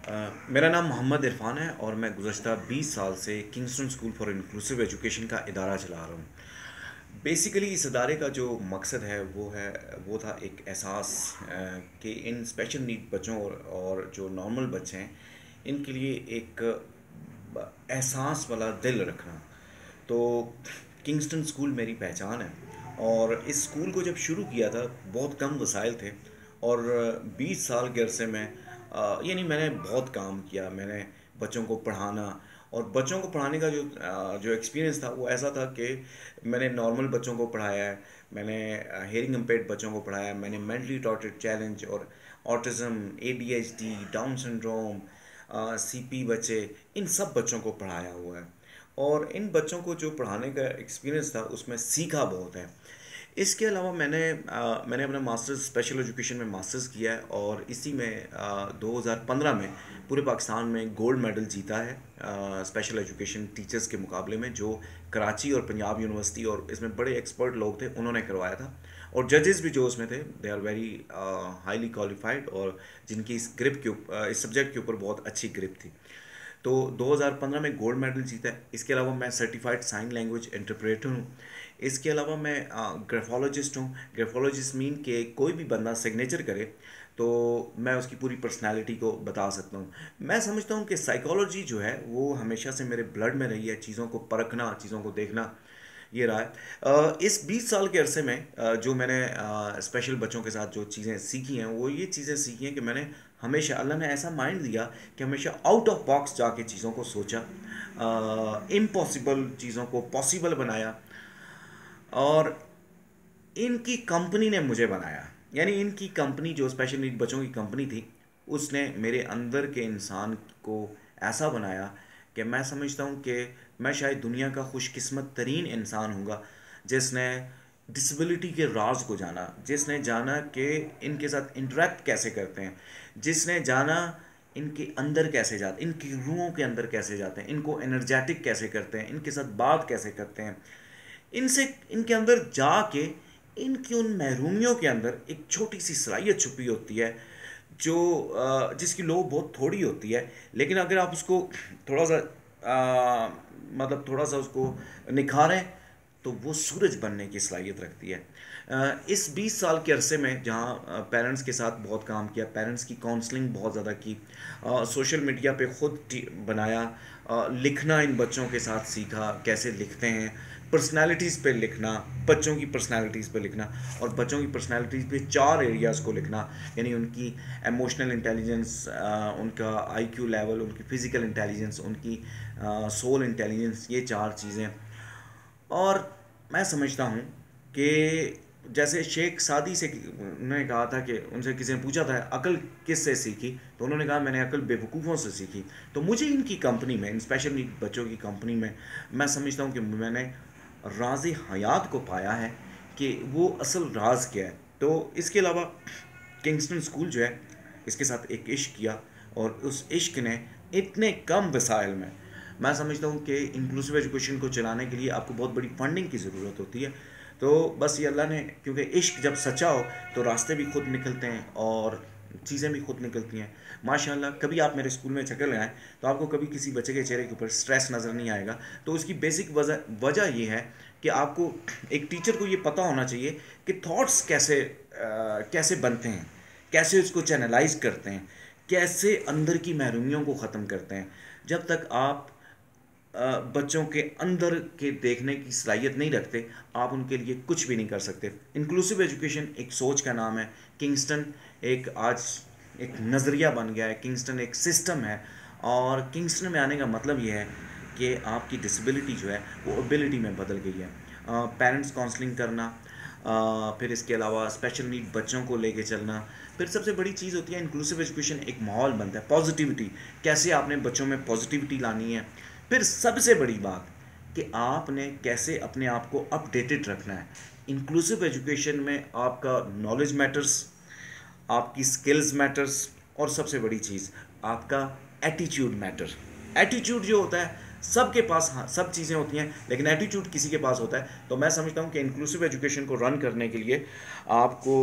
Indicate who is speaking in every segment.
Speaker 1: मेरा नाम मोहम्मद इरफान है और मैं गुज़श्ता 20 साल से Kingston school for inclusive education का इदारा चला रहा हूँ। बेसिकली इस इदारे का जो मकसद है वो था एक एहसास कि इन स्पेशल नीड बच्चों और जो नॉर्मल बच्चे हैं इनके लिए एक एहसास वाला दिल रखना। तो किंगस्टन स्कूल मेरी पहचान है और इस स्कूल को जब शुरू किया था बहुत कम वसाइल थे और 20 साल के अरसे में यानी मैंने बहुत काम किया। मैंने बच्चों को पढ़ाना और बच्चों को पढ़ाने का जो एक्सपीरियंस था वो ऐसा था कि मैंने नॉर्मल बच्चों को पढ़ाया है, मैंने हेयरिंग इम्पेयर्ड बच्चों को पढ़ाया है, मैंने मेंटली रिटार्डेड चैलेंज और autism, ADHD, down syndrome, CP बच्चे, इन सब बच्चों को पढ़ाया हुआ है। और इन बच्चों को जो पढ़ाने का एक्सपीरियंस था उसमें सीखा बहुत है। इसके अलावा मैंने अपना मास्टर्स स्पेशल एजुकेशन में मास्टर्स किया है और इसी में 2015 में पूरे पाकिस्तान में गोल्ड मेडल जीता है स्पेशल एजुकेशन टीचर्स के मुकाबले में, जो कराची और पंजाब यूनिवर्सिटी और इसमें बड़े एक्सपर्ट लोग थे उन्होंने करवाया था। और जजेस भी जो उसमें थे they are very highly qualified और जिनकी इस सब्जेक्ट के ऊपर बहुत अच्छी ग्रिप थी। तो 2015 में गोल्ड मेडल जीता है। इसके अलावा मैं सर्टिफाइड साइन लैंग्वेज इंटरप्रेटर हूँ। इसके अलावा मैं ग्राफोलॉजिस्ट हूँ। ग्राफोलॉजिस्ट मीन कि कोई भी बंदा सिग्नेचर करे तो मैं उसकी पूरी पर्सनालिटी को बता सकता हूँ। मैं समझता हूँ कि साइकोलॉजी जो है वो हमेशा से मेरे ब्लड में रही है, चीज़ों को परखना, चीज़ों को देखना, ये रहा है। इस 20 साल के अरसे में जो मैंने स्पेशल बच्चों के साथ जो चीज़ें सीखी हैं वो ये चीज़ें सीखी हैं कि मैंने हमेशा, अल्लाह ने ऐसा माइंड दिया कि हमेशा आउट ऑफ बॉक्स जाके चीज़ों को सोचा, इम्पॉसिबल चीज़ों को पॉसिबल बनाया और इनकी कंपनी ने मुझे बनाया। यानी इनकी कंपनी, जो स्पेशल नीड बच्चों की कंपनी थी, उसने मेरे अंदर के इंसान को ऐसा बनाया कि मैं समझता हूँ कि मैं शायद दुनिया का खुशकिस्मत तरीन इंसान हूँगा जिसने डिसेबिलिटी के राज को जाना, जिसने जाना कि इनके साथ इंटरेक्ट कैसे करते हैं, जिसने जाना इनके अंदर कैसे जाते, इनकी रूहों के अंदर कैसे जाते हैं, इनको एनर्जेटिक कैसे करते हैं, इनके साथ बात कैसे करते हैं, इनसे इनके अंदर जाके इनकी उन महरूमियों के अंदर एक छोटी सी सलाहियत छुपी होती है जो जिसकी लोग बहुत थोड़ी होती है, लेकिन अगर आप उसको थोड़ा सा मतलब थोड़ा सा उसको निखारें तो वो सूरज बनने की सलाहियत रखती है। इस 20 साल के अरसे में जहाँ पेरेंट्स के साथ बहुत काम किया, पेरेंट्स की काउंसलिंग बहुत ज़्यादा की, सोशल मीडिया पे खुद बनाया, लिखना इन बच्चों के साथ सीखा कैसे लिखते हैं, पर्सनालिटीज़ पे लिखना, बच्चों की पर्सनालिटीज़ पे लिखना और बच्चों की पर्सनालिटीज़ पे 4 एरियाज़ को लिखना, यानी उनकी इमोशनल इंटेलिजेंस, उनका आईक्यू लेवल, उनकी फ़िज़िकल इंटेलिजेंस, उनकी सोल इंटेलिजेंस, ये 4 चीज़ें। और मैं समझता हूँ कि जैसे शेख सादी से उन्होंने कहा था कि उनसे किसी ने पूछा था अकल किस से सीखी, तो उन्होंने कहा मैंने अकल बेवकूफ़ों से सीखी। तो मुझे इनकी कंपनी में, इन स्पेशल नीड बच्चों की कंपनी में, मैं समझता हूँ कि मैंने राज हयात को पाया है कि वो असल राज क्या है। तो इसके अलावा किंगस्टन स्कूल जो है, इसके साथ एक इश्क किया और उस इश्क ने इतने कम वसाइल में, मैं समझता हूँ कि इंक्लूसिव एजुकेशन को चलाने के लिए आपको बहुत बड़ी फंडिंग की ज़रूरत होती है। तो बस ये अल्लाह ने, क्योंकि इश्क जब सच्चा हो तो रास्ते भी खुद निकलते हैं और चीज़ें भी खुद निकलती हैं माशाल्लाह। कभी आप मेरे स्कूल में चक्कर लगाएं तो आपको कभी किसी बच्चे के चेहरे के ऊपर स्ट्रेस नज़र नहीं आएगा। तो उसकी बेसिक वजह ये है कि आपको, एक टीचर को ये पता होना चाहिए कि थॉट्स कैसे बनते हैं, कैसे उसको चैनलाइज करते हैं, कैसे अंदर की महरूमियों को ख़त्म करते हैं। जब तक आप बच्चों के अंदर के देखने की सलाहियत नहीं रखते, आप उनके लिए कुछ भी नहीं कर सकते। इंक्लूसिव एजुकेशन एक सोच का नाम है। किंगस्टन एक आज एक नज़रिया बन गया है, किंगस्टन एक सिस्टम है और किंगस्टन में आने का मतलब ये है कि आपकी डिसेबिलिटी जो है वो एबिलिटी में बदल गई है। पेरेंट्स काउंसलिंग करना, फिर इसके अलावा स्पेशल नीड बच्चों को लेके चलना, फिर सबसे बड़ी चीज़ होती है इंक्लूसिव एजुकेशन, एक माहौल बनता है पॉजिटिविटी, कैसे आपने बच्चों में पॉजिटिविटी लानी है। फिर सबसे बड़ी बात कि आपने कैसे अपने आप को अपडेटेड रखना है। इंक्लूसिव एजुकेशन में आपका नॉलेज मैटर्स, आपकी स्किल्स मैटर्स और सबसे बड़ी चीज़ आपका एटीट्यूड मैटर। एटीट्यूड जो होता है सबके पास, हाँ सब चीज़ें होती हैं लेकिन एटीट्यूड किसी के पास होता है। तो मैं समझता हूँ कि इंक्लूसिव एजुकेशन को रन करने के लिए आपको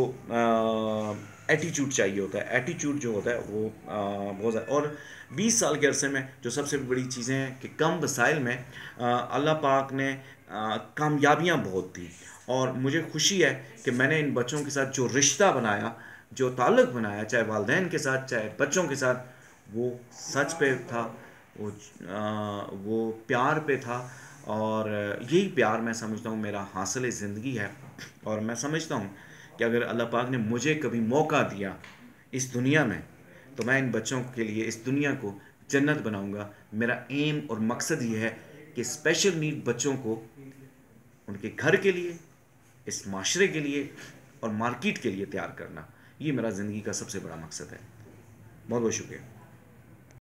Speaker 1: एटीट्यूड चाहिए होता है। एटीट्यूड जो होता है वो बहुत ज़्यादा। और 20 साल के अरसे में जो सबसे बड़ी चीज़ें हैं कि कम वसाइल में अल्लाह पाक ने कामयाबियाँ बहुत दी। और मुझे खुशी है कि मैंने इन बच्चों के साथ जो रिश्ता बनाया, जो ताल्लुक़ बनाया, चाहे वालिदैन के साथ, चाहे बच्चों के साथ, वो सच पे था, वो प्यार पे था। और यही प्यार मैं समझता हूँ मेरा हासिल ज़िंदगी है। और मैं समझता हूँ कि अगर अल्लाह पाक ने मुझे कभी मौका दिया इस दुनिया में, तो मैं इन बच्चों के लिए इस दुनिया को जन्नत बनाऊंगा। मेरा एम और मकसद ये है कि स्पेशल नीड बच्चों को उनके घर के लिए, इस माशरे के लिए और मार्केट के लिए तैयार करना, ये मेरा ज़िंदगी का सबसे बड़ा मकसद है। बहुत बहुत शुक्रिया।